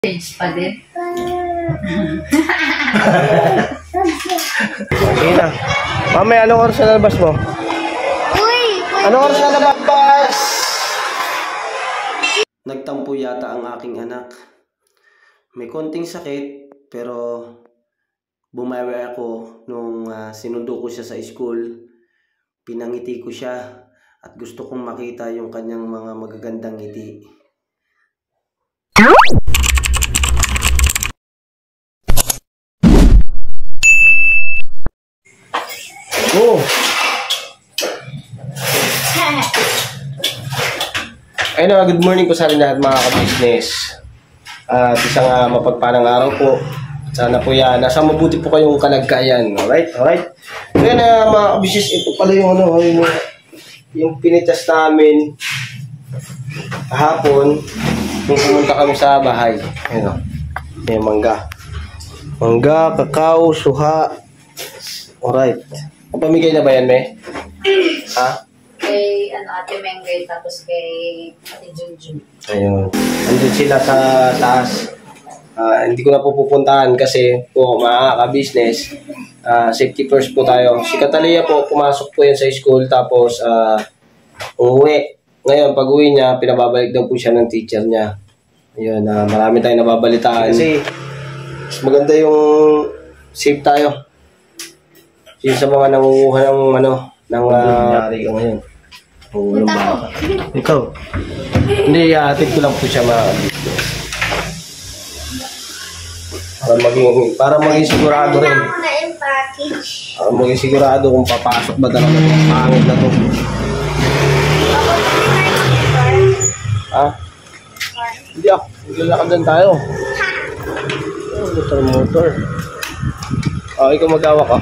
Change pa din. Okay na. Mamaya, anong oras na labas mo? Uy! Anong oras na labas? Nagtampo yata ang aking anak. May konting sakit, pero bumawi ako nung sinundo ko siya sa school. Pinangiti ko siya at gusto kong makita yung kanyang mga magagandang ngiti. Oh! Ayun na, good morning po sa atin lahat mga ka-business. At isang mapagpalang araw po. Sana po yan, nasa mabuti po kayong kalagayan. Alright? Alright? Ayun na mga ka-business, ito pala yung yung pinitas namin kahapon nung pumunta kami sa bahay. Ayun o. May mangga. Mangga, kakao, suha. Alright. Pamigay na ba yan, May? Ha? Kay Ate Mengay, tapos kay Ate Junjun. Ayun. Andun sila sa taas. Hindi ko na po pupuntahan kasi po mga ka-business, safety first po tayo. Si Catalia po, pumasok po yan sa school tapos umuwi. Ngayon, pag uwi niya, pinababalik daw po siya ng teacher niya. Ayun, marami tayong nababalitaan. Kasi maganda yung safe tayo. Yung sa mga nangunguha ng nangyari ka ngayon. Nangunguha ng baka. Ikaw? Hindi, atid ko lang po siya mga para maging sigurado rin. Para maging sigurado kung papasok ba talaga itong pangit na ito. Ha? Hindi ako. Hindi lang tayo. Motor. Ikaw mag-awa ka.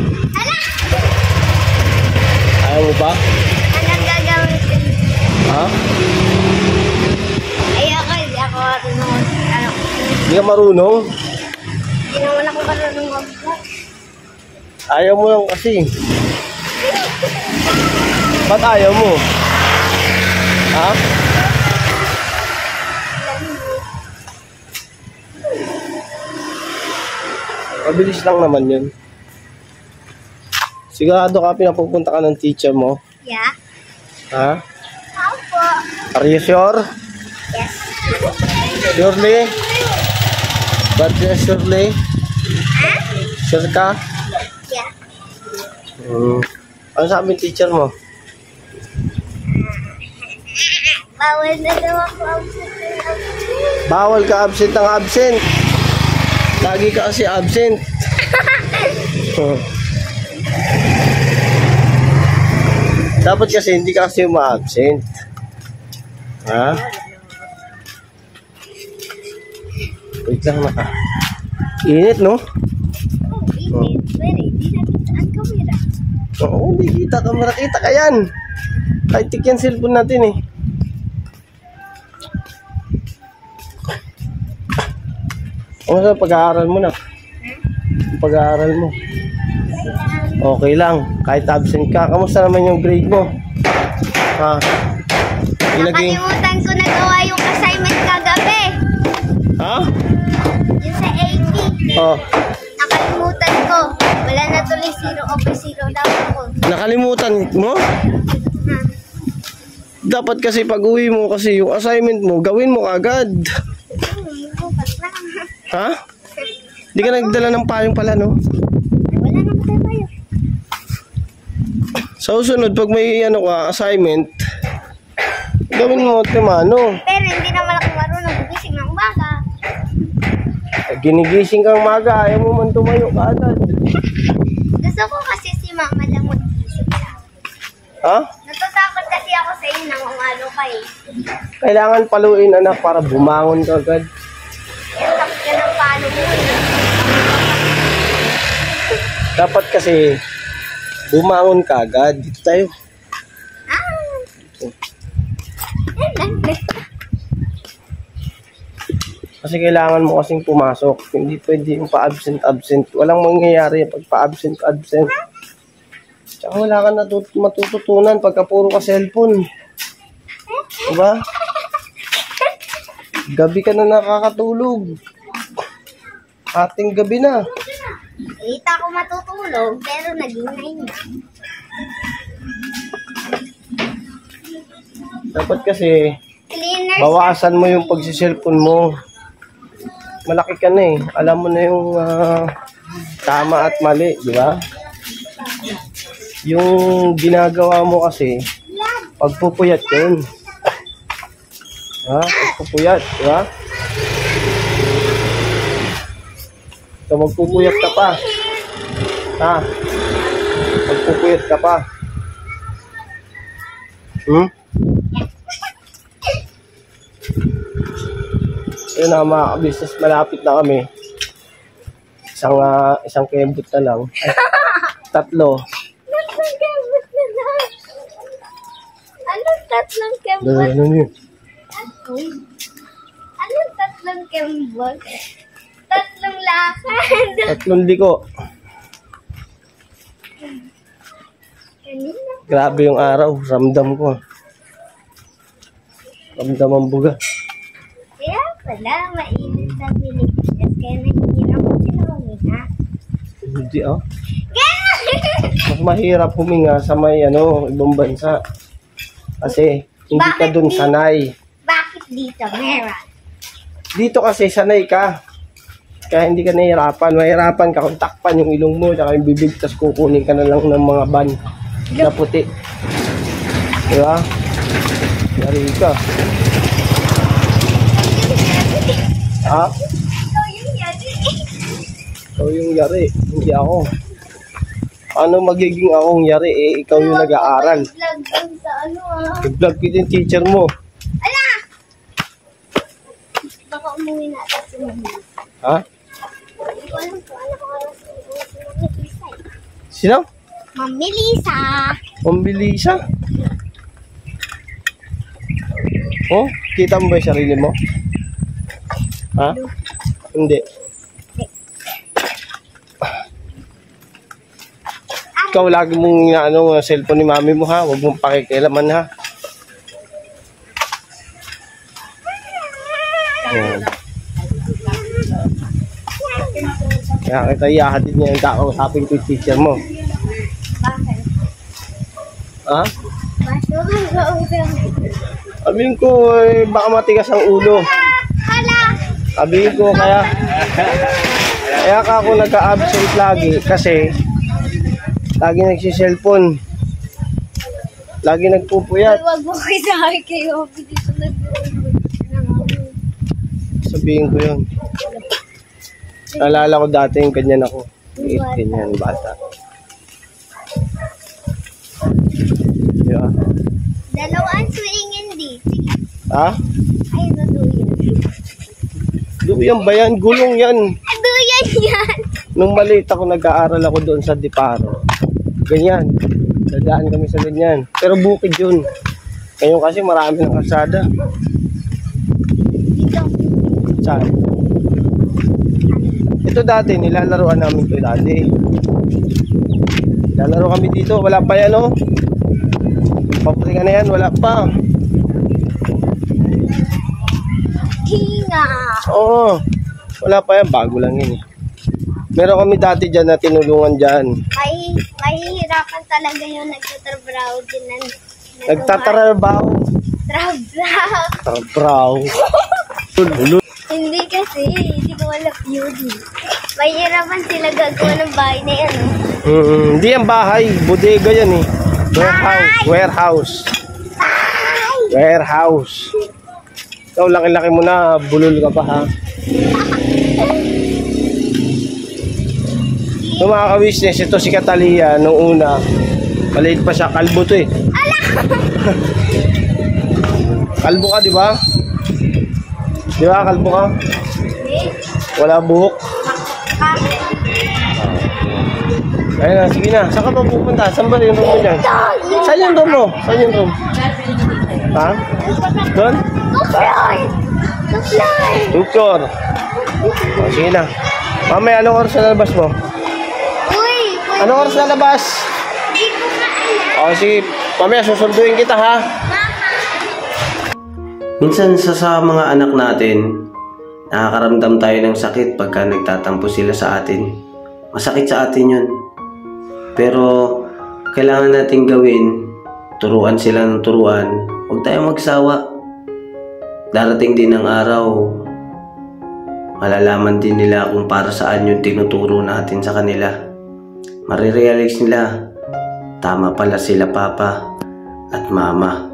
Ayaw mo ba? Anong gagawin ko? Ha? Ayoko, hindi ako marunong. Hindi ka marunong? Hindi naman ako marunong mag-vlog. Ayaw mo lang kasi. Ba't ayaw mo? Ha? Mabilis lang naman yun. Sigurado ka pinapupunta ka ng teacher mo? Yeah. Ha? Opo. Are you sure? Yes. Surely? But surely? Ha? Sure ka? Yeah. Ano sabi ng teacher mo? Bawal na daw ako absent. Bawal ka absent ang absent. Lagi ka kasi absent. Dapat kasi hindi ka kasi ma-absent. Ha? Wait lang naka. Init, no? Oh, init. Pwede, hindi nakita ang kamera. Oo, hindi kita. Kamera kita ka yan. Kahit tik yan cellphone natin eh. Ano sa pag-aaral mo na? Pag-aaral mo. Okay lang. Kahit absent ka. Kamusta naman yung grade mo? Ha? Nakalimutan ko na gawa yung assignment kagabi. Ha? Yung sa 80. Oh. Nakalimutan ko. Wala na tuloy 0 over 0 daw ako. Nakalimutan mo? Dapat kasi pag uwi mo kasi yung assignment mo, gawin mo agad. Bukas na. Ha? Hindi ka nagdala ng payong pala, no? Wala naman tayo. Sa susunod, pag may assignment, gawin mo timano. Pero hindi naman ako marunong gumising ng umaga. Ginigising kang maga, ayaw mo man tumayo ka agad. Gusto ko kasi si mama lang mag-isip sa akin. Ha? Natatakot kasi ako sa inyo nang umalo kayo. Kailangan paluin anak para bumangon ka agad. Tapos ka ng palo mo. Dapat kasi bumangon ka agad. Dito tayo. Kasi kailangan mo kasing pumasok. Hindi pwede yung pa-absent. Walang mangyayari pag pa-absent. Tsaka wala ka matututunan pagka puro ka cellphone. Diba? Gabi ka na nakakatulog. Ating gabi na. Kita ko matutulog, pero naging 9 na. Dapat kasi, Cleaner. bawasan mo yung pagsiselfon mo. Malaki ka na eh. Alam mo na yung tama at mali, di ba? Yung ginagawa mo kasi, pagpupuyat yun. Ha? Pagpupuyat, di ba? So, magpupuyat ka pa. Ha? Magpupuyat ka pa. Yun na mga business, malapit na kami. Isang kembot na lang. Ay, 3. Tatlong kembot na lang. Anong tatlong kembot? Ano yun? Anong tatlong kembot? Tatlong lakad. 3 liko. Kanina. Grabe yung araw. Ramdam ko. Ramdam ang buga. Kaya pala, mainit sa Pilipinas. Kaya nahihirap ko sila huminga. Hindi Mas mahirap huminga sa may ibang bansa. Kasi hindi ka dun sanay. Bakit dito meron? Dito kasi sanay ka. Kaya hindi ka nahihirapan. Mahirapan ka kung takpan yung ilong mo tsaka yung bibig, tas kukunin ka na lang ng mga ban na puti. Diba? Yari ka. Ha? Ikaw yung yari. Ikaw yung yari. Hindi ako. Ano magiging akong yari ikaw yung nag-aaral. Vlog dun sa I-vlog ko yung teacher mo. Ala! Baka umuwi natin si Mami. Ha? Hindi ko alam kung ano kung oras yung uwi si Mami Lisa. Sino? Mami Lisa! Pambilisa? Oh, kita mo ba yung sarili mo? Ha? Hindi. Ikaw lagi mong cellphone ni mami mo ha. Huwag mong pakikialaman ha. Ayan. Kaya kita iyahatid niya yung kakausapin ko yung teacher mo. Bakit? Ha? Basuhan sa utang. Sabihin ko baka matigas ang ulo. Hala! Sabihin ko kaya ka ako nag-absent lagi kasi lagi nagsi-cellphone. Lagi nagpupuyat. Huwag mo kisahay kayo. Dito Sabihin ko yun. Naalala ko dati yung ganyan ako. Ganyan, bata. Diba? Dalawang swingin di. Ha? Ay, duyan. Duyan ba yan? Gulong yan. Duyan yan. Nung maliit ako, nag-aaral ako doon sa Diparo. Ganyan. Dadaan kami sa ganyan. Pero bukid yun. Ngayon kasi marami ng kalsada. Dito. Saan? Ito dati, nilalaroan namin ito dati. Nilalaro kami dito. Wala pa yan, oh. Papalingan na yan. Wala pa. Hinga. Oo. Wala pa yan. Bago lang yun, eh. Meron kami dati dyan na tinulungan dyan. Mahihirapan talaga yung nagtatrabaho din. Nagtatrabaho. Trabaho. Trabaho. Hindi kasi, hindi ko alam yun. Mahihirapan sila gagawa ng bahay na yan. Hindi yan bahay. Bodega yan eh. Warehouse. Warehouse. Ikaw, laki-laki mo na. Bulol ka pa ha. Nung mga ka-business, ito si Catalia nung una. Maliit pa siya. Kalbo to eh. Kalbo ka, di ba? Di ba, kalbo ka? Wala buhok. Ayun na, sige na. Saan ka ba pupunta? Saan ba yung room mo dyan? Saan yung room mo? Saan yung room? Ha? Doon? Tutor. O, sige na. Mamaya, anong oras na labas mo? Anong oras na labas? O, sige. Mamaya, susunduin kita ha. Minsan sa mga anak natin, Nakakaramdam tayo ng sakit pagka nagtatampo sila sa atin. Masakit sa atin yun. Pero kailangan natin gawin, turuan sila ng turuan. Huwag tayong magsawa. Darating din ang araw, malalaman din nila kung para saan yung tinuturo natin sa kanila. Marirealize nila, tama pala sila papa at mama.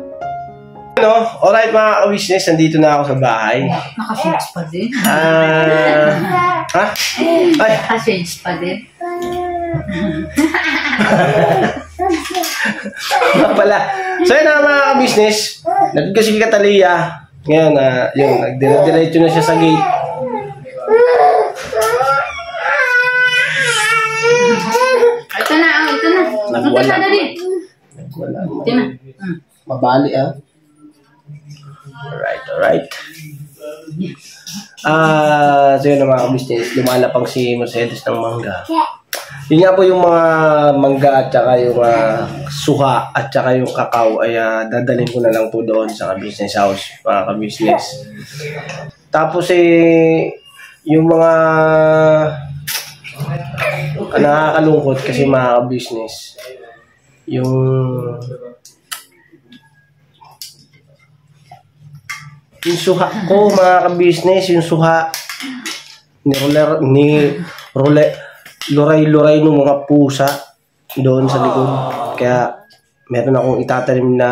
Alright mga ka-business, nandito na ako sa bahay. Naka-shades pa din. Ha? Ay! Naka-shades pa din. Pala. So yun na mga ka-business, nandito kasi Katalia. Ngayon, yung nagdire-diretso na siya sa gate. Ito na. Nagwala. Ito na din. Nagwala. Ito na. Mabali Alright. So yun na mga ka-business, lumalapang si Mercedes ng mangga. Yun nga po yung mga mangga at saka yung suha at saka yung kakao ay dadalhin ko na lang po doon sa business house, mga ka-business. Tapos yung mga nakakalungkot kasi mga ka-business, yung suha ko mga ka-business, yung suha luray-luray ng mga pusa doon sa likod. Kaya meron akong itatanim na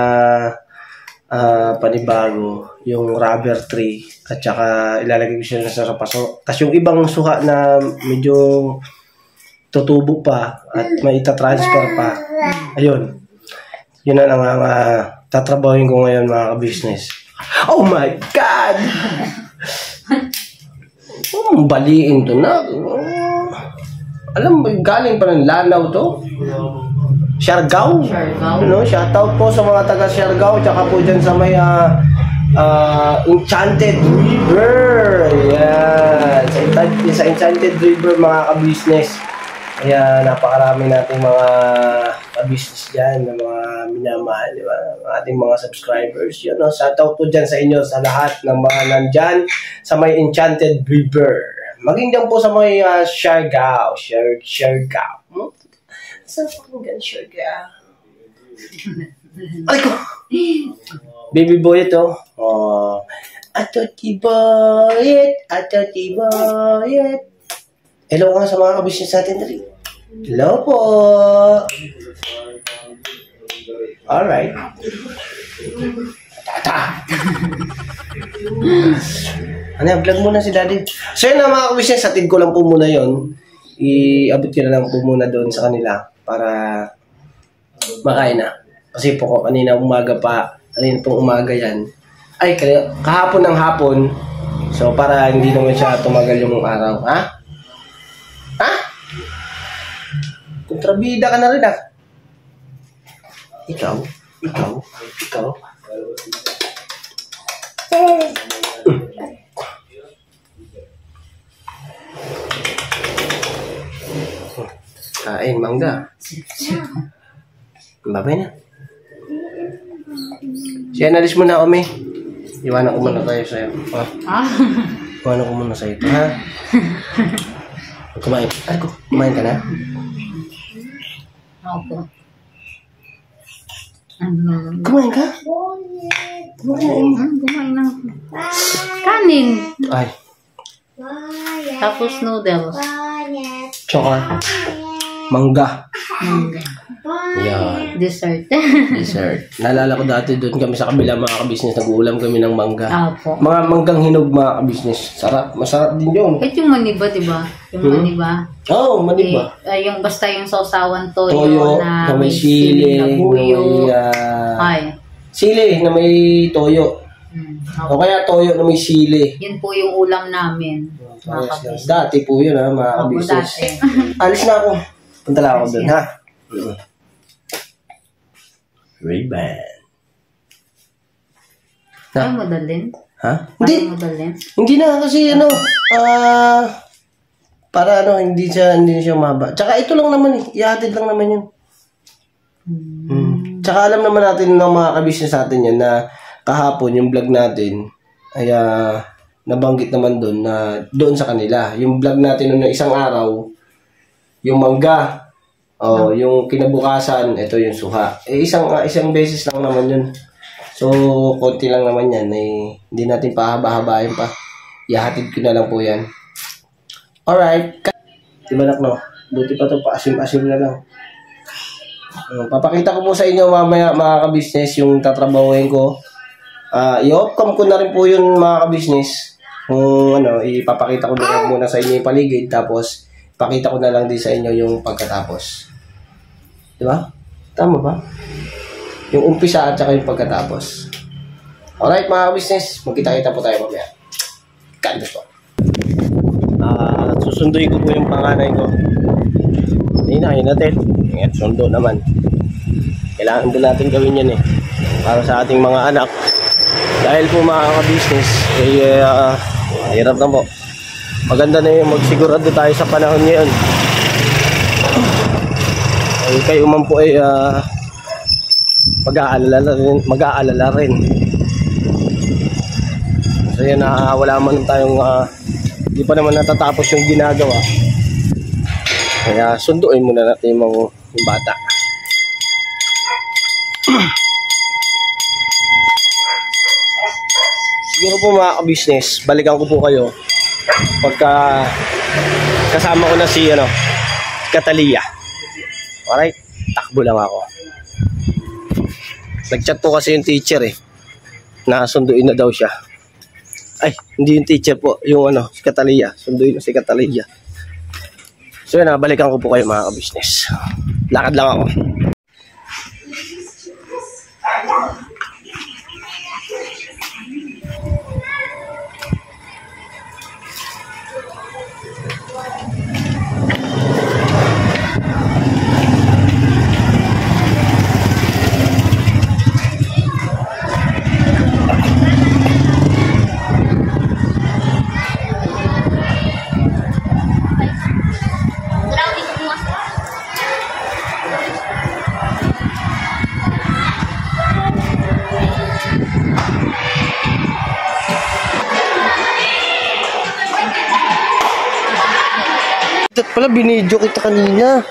panibago, yung rubber tree, at saka ilalagay ko siya sa paso. Tapos yung ibang suha na medyo tutubo pa at may itatransfer pa, ayun, yun na lang ang tatrabahin ko ngayon mga ka-business. Oh my God! Baliin to na. Alam mo, galing pa ng Lanao to. Siargao. Shoutout po sa mga taga Siargao, tsaka po dyan sa may Enchanted River. Ayan. Sa Enchanted River mga ka-business. Kaya napakarami nating mga ka-business dyan, na mga minamahal, di ba? Ating mga subscribers. Yun, shoutout po dyan sa inyo, sa lahat ng mga nandyan sa may Enchanted River. Maging dyan po sa may Siargao. Siargao. Saan po kung gan Siargao? Ay ko! Baby boy ito. Atoti boyet. Hello nga sa mga ka-business natin na rin. Hello po! Alright. Vlog muna si daddy. So yun na mga ka-business, hatid ko lang po muna yun. Iabot ko na lang po muna doon sa kanila para makain na. Kasi po ko kanina pong umaga yan. Ay, kahapon ng hapon. So para hindi naman siya tumagal yung araw. Ha? Kontrabida ka na rin Ikaw. Kain, mangga. Babay na. Siya, nalis mo na, Ome. Iwanan ko muna tayo sa'yo. Iwanan ko muna sa'yo. Ha? Kumain. Kumain ka na? Opo. Kumain ka? Kumain na. Kanin. Ay. Tapos noodles. Tsaka. Mangga. Yeah. Dessert. Naalala ko dati doon kami sa kabila mga ka-business, nag-uulam kami ng mangga. Opo. Mga manggang hinog mga ka-business. Masarap din yun. Kahit yung maniba, diba? Yung maniba. Oo, maniba. Yung basta yung sausawan toyo na may sili, na buyo. Sili na may toyo. O kaya toyo na may sili. Yun po yung ulam namin. Dati po yun mga ka-business. Alis na ako. Punta lang ako doon, ha? Ray-Ban. Ay, madalin? Ha? Hindi na kasi para hindi siya umaba. Tsaka ito lang naman ihatid lang naman yun. Tsaka alam naman natin ng mga ka-business natin yan na kahapon yung vlog natin ay nabanggit naman doon na doon sa kanila. Yung vlog natin noong isang araw, yung mangga, yung kinabukasan, ito yung suha. Isang beses lang naman yun. So, konti lang naman yan. Hindi natin pahaba-habain pa. Ihatid ko na lang po yan. Alright. Diba nak, no? Buti pa ito, paasim-asim na lang. Papakita ko po sa inyo mamaya mga ka-business yung tatrabahuin ko. I-off-cam ko na rin po yun mga ka-business. Kung ipapakita ko na muna sa inyo yung paligid. Tapos, pakita ko na lang din sa inyo yung pagkatapos. Diba? Tama ba? Yung umpisa at saka yung pagkatapos. Alright mga ka-business, magkita-kita po tayo mamaya. Kandos po. Susunduin ko po yung panganay ko. Hinahin natin. Sundo naman. Kailangan din natin gawin yan para sa ating mga anak. Dahil po mga ka-business, hirap na po. Maganda na yung magsigurado tayo sa panahon ngayon. Kayo man po mag-aalala rin. So yan, wala man tayong hindi pa naman natatapos yung ginagawa. Kaya sunduin muna natin yung bata. Siguro po mga ka-business, balikan ko po kayo pagka kasama ko na si Catalia. Alright, takbo lang ako. Nag-chat po kasi yung teacher na sunduin na daw siya. Ay, hindi yung teacher po, yung si Catalia. Sunduin na si Catalia. So yun, balikan ko po kayo mga ka-business. Lakad lang ako. Dapat pala binidyo kita kanina.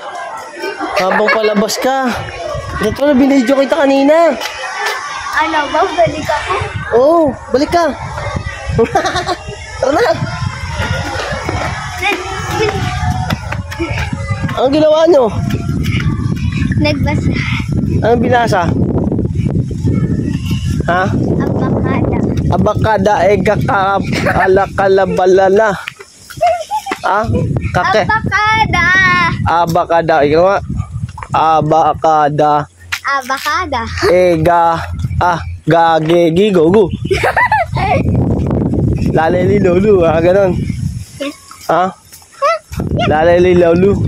Habang palabas ka. Dapat pala binidyo kita kanina. Ano ba? Balik ako? Oo, balik ka. Tara na. Ang ginawa nyo? Nagbasa. Anong binasa? Ha? Abakada. Abakada kakalabalala. Ah? Kake? Abakada. Abakada. Ikaw nga. Abakada. Abakada. Gage, go. Laleli lolu, ganon. Ha? Laleli lolu.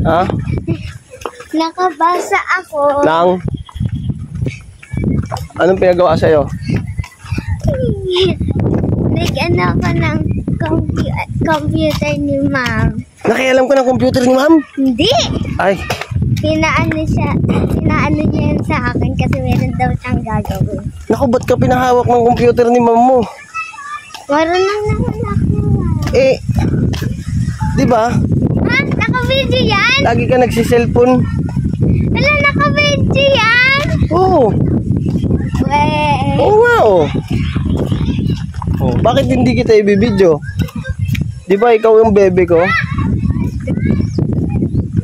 Ha? Nakabasa ako. Nang? Anong pinagawa sa'yo? Nag-ano ako ng computer ni ma'am. Nakialam ka ng computer ni ma'am? Hindi. Ay. Pinaano niya yan sa akin kasi meron daw siyang gagawin. Naku, ba't ka pinahawak ng computer ni ma'am mo? Marunong naman ako. Di ba? Ha? Naka-video yan? Lagi ka nagsiselfon. Wala, naka-video yan? Oo. Oo nga, bakit hindi kita ibibidyo? Di ba ikaw yung bebe ko?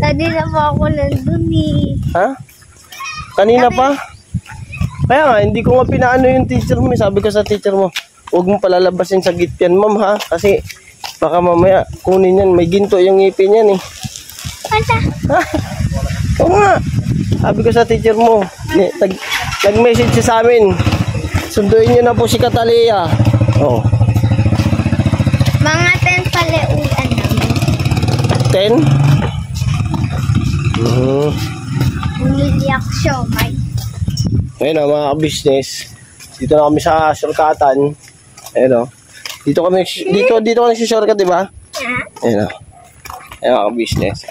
Kanina pa ako nandun Ha? Kanina pa? Kaya nga, hindi ko nga pinaano yung teacher mo. Sabi ko sa teacher mo, huwag mo palalabasin sa gityan, ma'am, ha? Kasi baka mamaya kunin yan. May ginto yung ngipin yan, Asa? Ha? Oo nga. Sabi ko sa teacher mo, nag-message siya sa amin. Sunduin niyo na po si Catalia. Mga 10 pala ulan namin. 10? Bumili ako siomay. Ayun mga business. Dito na kami sa shortcutan. Ayun Dito kami nagsi-shortcut, di ba? Ayun Ayun mga business.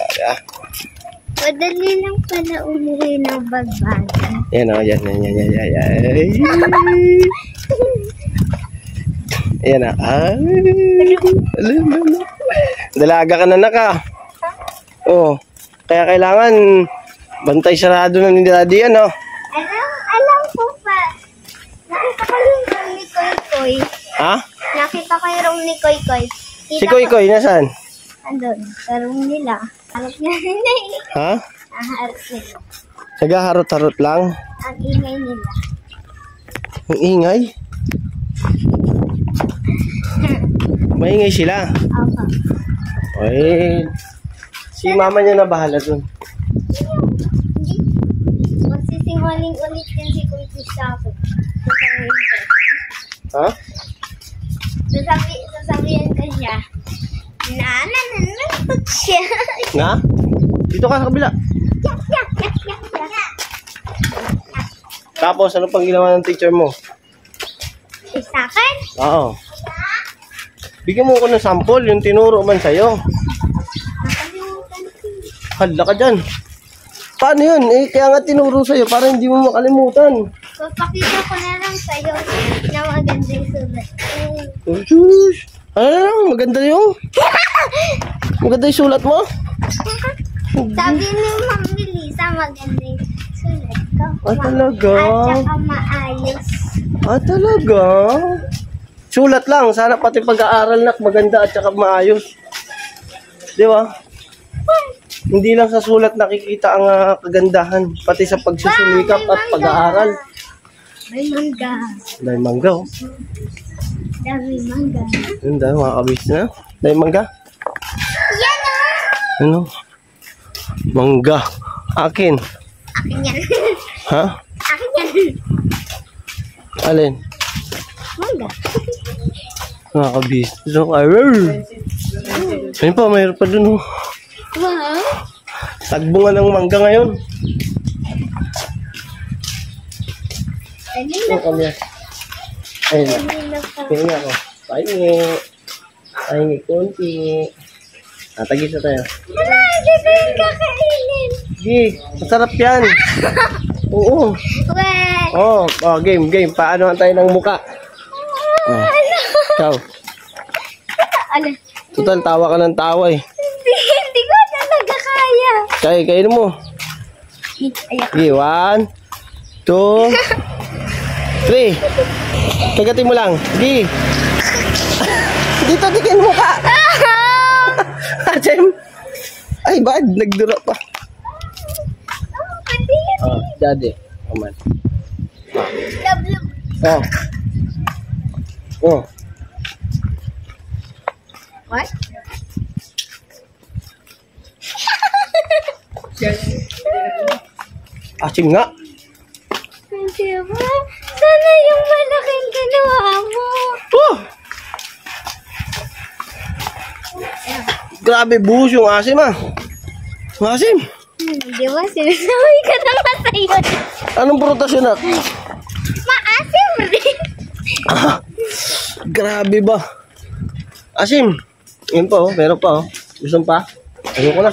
Madali lang pala umuwi ng Bagbagan. Yan. Ayan na. Ay. Dalaga ka na naka. Oh. Kaya kailangan bantay sarado na ni Daddy yan, oh. Alam ko pa. Nakita ko yung room ni Koy Koy. Ha? Nakita ko yung room ni Koy Koy. Si Koy Koy, nasaan? Andun, sa room nila. Harap niya nila eh. Ha? Harap nila. Nagaharot-harot lang. Ang ingay nila. Ang ingay. Maingay sila. Opo. Ay, si mama niya na bahala dun. Magsisingaling ulit yan si Koy Koy sa akin. Sasabihin ko. Ha? Sasabihin ko siya. Nanananatot siya. Na? Dito ka sa kabila. Yak, yak, yak, yak, yak. Tapos, ano pang ginawa ng teacher mo? Sa akin? Oo. Bigyan mo ko ng sample, yung tinuro man sa'yo. Nakalimutan ko. Hala ka dyan. Paano yun? Eh, kaya nga tinuro sa'yo para hindi mo makalimutan. Papakita ko na lang sa'yo na maganda yung sulat. Oh, shush. Ano lang, maganda yung... Maganda yung sulat mo? Sabi ni Ma'am Melissa, maganda yung sulat ko. Ah, talaga? At saka maayos. Ah, talaga? Sulat lang. Sana pati pag-aaral na maganda at saka maayos. Di ba? Hindi lang sa sulat nakikita ang kagandahan. Pati sa pagsusumikap at pag-aaral. May mangga. Dahil mangga, oh. Dami mangga. Yun dahil mga kabis na. Dahil mangga. Yan o! Ano? Mangga. Akin. Akin yan. Ha? Akin yan. Alin? Mangga. Mga kabis. So, ayun pa, mayroon pa dun, oh. Wow. Tagbungan ng mangga ngayon. Ano Ano kami? Ayun. na pa? Tingnan ako. Pahingi. Pahingi konti. Tagis na tayo. Hala, hindi ko yung kakainin. Sige, masarap yan. Oo. Wait. Oh, game. Paano tayo ng muka? Oh. Ikaw. Ano? Total, tawa ka ng tawa eh. Hindi ko talaga kaya. Kaya, kainin mo. Ayak. Sige, 1, 2, 3. Kagatin mo lang. Sige. Dito, tingin mo ka. Jem. Ay, bad. Nagdura pa. Oh, daddy. Aman. Oh. Oh. What? Asim nga. Diba? Sana yung malaking ginawa mo. Oh! Grabe buhos yung asim ah. Yung asim. Di ba? Sinasabi ka na nga sa'yo. Anong prutas yun ah? Maasim rin. Ah, grabe ba? Asim. Yun pa oh. Meron pa oh. Gusto mo pa? Ayoko na.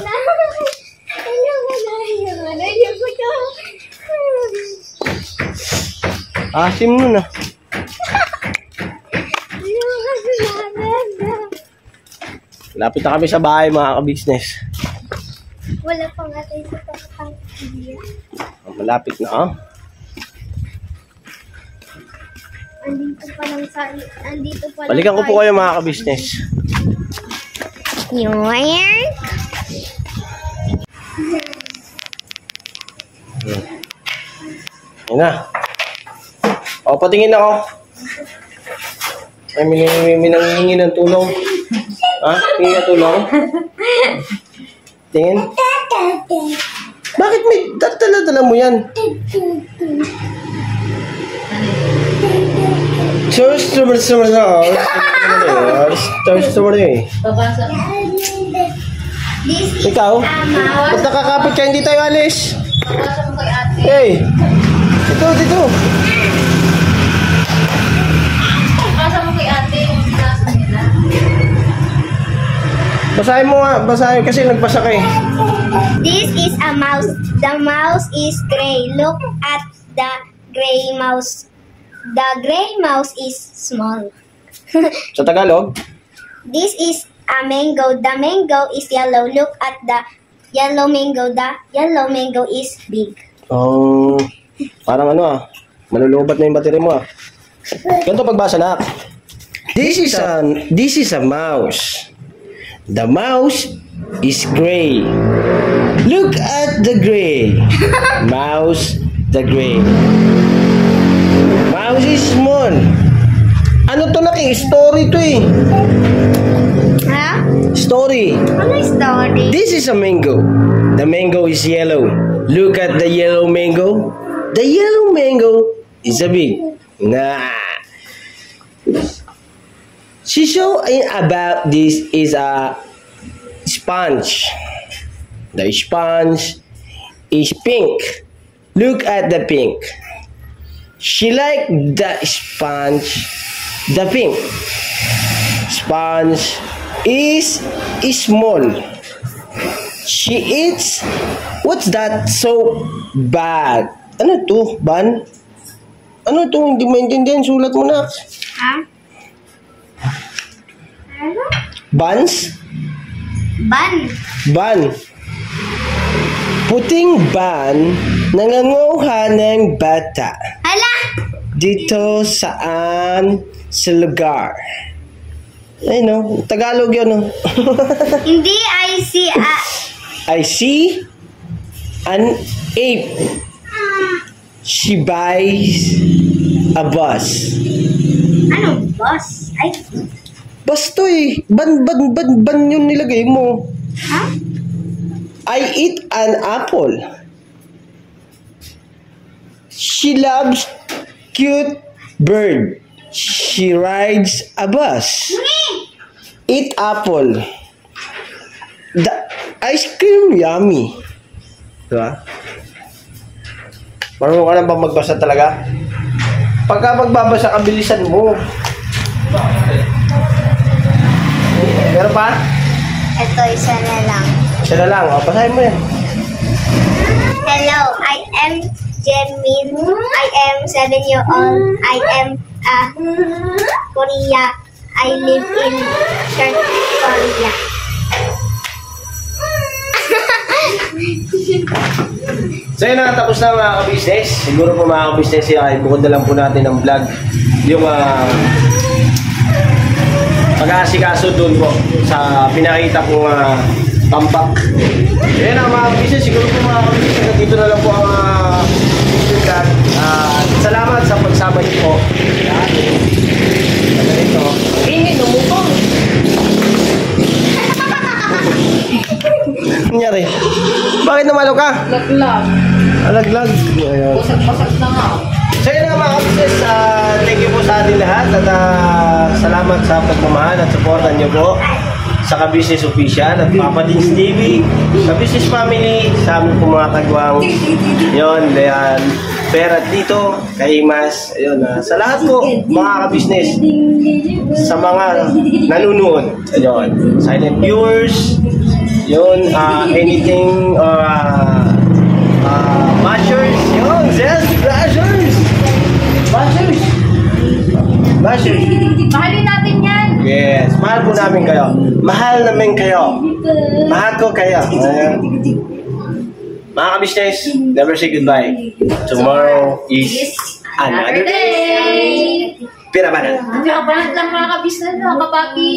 Asim nun ah. Lapit na kami sa bahay mga ka-business. Wala pang atay sa pagkakangkiya. Malapit na ah. Andito pa lang sa... Andito pa lang Balikan ko po kayo mga ka-business. Yung wire. Ayun na. O, patingin ako. Ay, may nanghihingi ng tulong. Ha? Hingi ka tulong? Tingin? Bakit may dala mo yan? Babasa. Ikaw? Ba't nakakapit ka? Hindi tayo alis. Babasa mo kay ate. Hey! Dito. Babasa mo kay ate yung binasa nila. Basahin mo nga. Basahin kasi nagbasa ka eh. This is a mouse. The mouse is gray. Look at the gray mouse. The gray mouse is small. Sa Tagalog? This is a mango. The mango is yellow. Look at the yellow mango. The yellow mango is big. Oh, parang ano malulubat na yung battery mo Ganito pagbasa na. This is a mouse. The mouse is gray. Look at the gray. Mouse, the gray. Mouse is small. Ano to story to Ha? Story. Ano story? This is a mango. The mango is yellow. Look at the yellow mango. The yellow mango is a big. Nah. She showing about this is a sponge. The sponge is pink. Look at the pink. She like the sponge, the pink. Sponge is small. She eats. What's that so bad? Ano to, Ban? Ano to? Hindi maintindihan. Sulat mo na. Ha? Ano? Buns? Ban. Ban. Puting ban nanganguha ng bata. Hala! Dito saan sa lugar? Ay no, Tagalog yun no. Hindi, I see a... I see an ape. She buys a bus. Ano? Boss? Ay, Bus to ban yun nilagay mo. ha? I eat an apple. She loves cute bird. She rides a bus. Eat apple. The ice cream yummy. Diba? Marunong ka na ba magbasa talaga? Pagka magbabasa, kabilisan mo. Meron pa? Ito, isa na lang. Isa na lang. O, basahin mo yan. Hello, I am Jemin. I am 7-year-old. I am a Korea. I live in South Korea. So yun na, tapos na mga ka-business. Siguro po mga ka-business, bukod na lang po natin ng vlog. Yung pag-aasikaso doon po sa pinakita kong tambak. Yan ang mga ka-business. Siguro po mga ka-business, dito na lang po ang vlog. Salamat sa pagsama niyo po. Yan. Ganito. Ingin, umupong. Nangyari? Bakit namalo ka? Laglag. Alaglag. Ayun. Basag-basag na nga. So yun nga mga ka-business, thank you po sa ating lahat at salamat sa pagmamahal at supportan niyo po sa Ka-Business Official at Papa Dins TV, Ka-Business Family, sa aming po mga kagwang yun, Leon, Per at Tito, kay Imas, ayun, sa lahat po mga ka-business, sa mga nanonood, ayun, silent viewers, yun, anything, bashers, yun, Zest, bashers, Mahalin natin yan. yes, mahal po namin kayo, mahal namin kayo, mahal ko kayo, mga ka-business, never say goodbye, tomorrow is another day. Pira ba na? Hindi ka balat lang mga kabisnan, mga kapapi.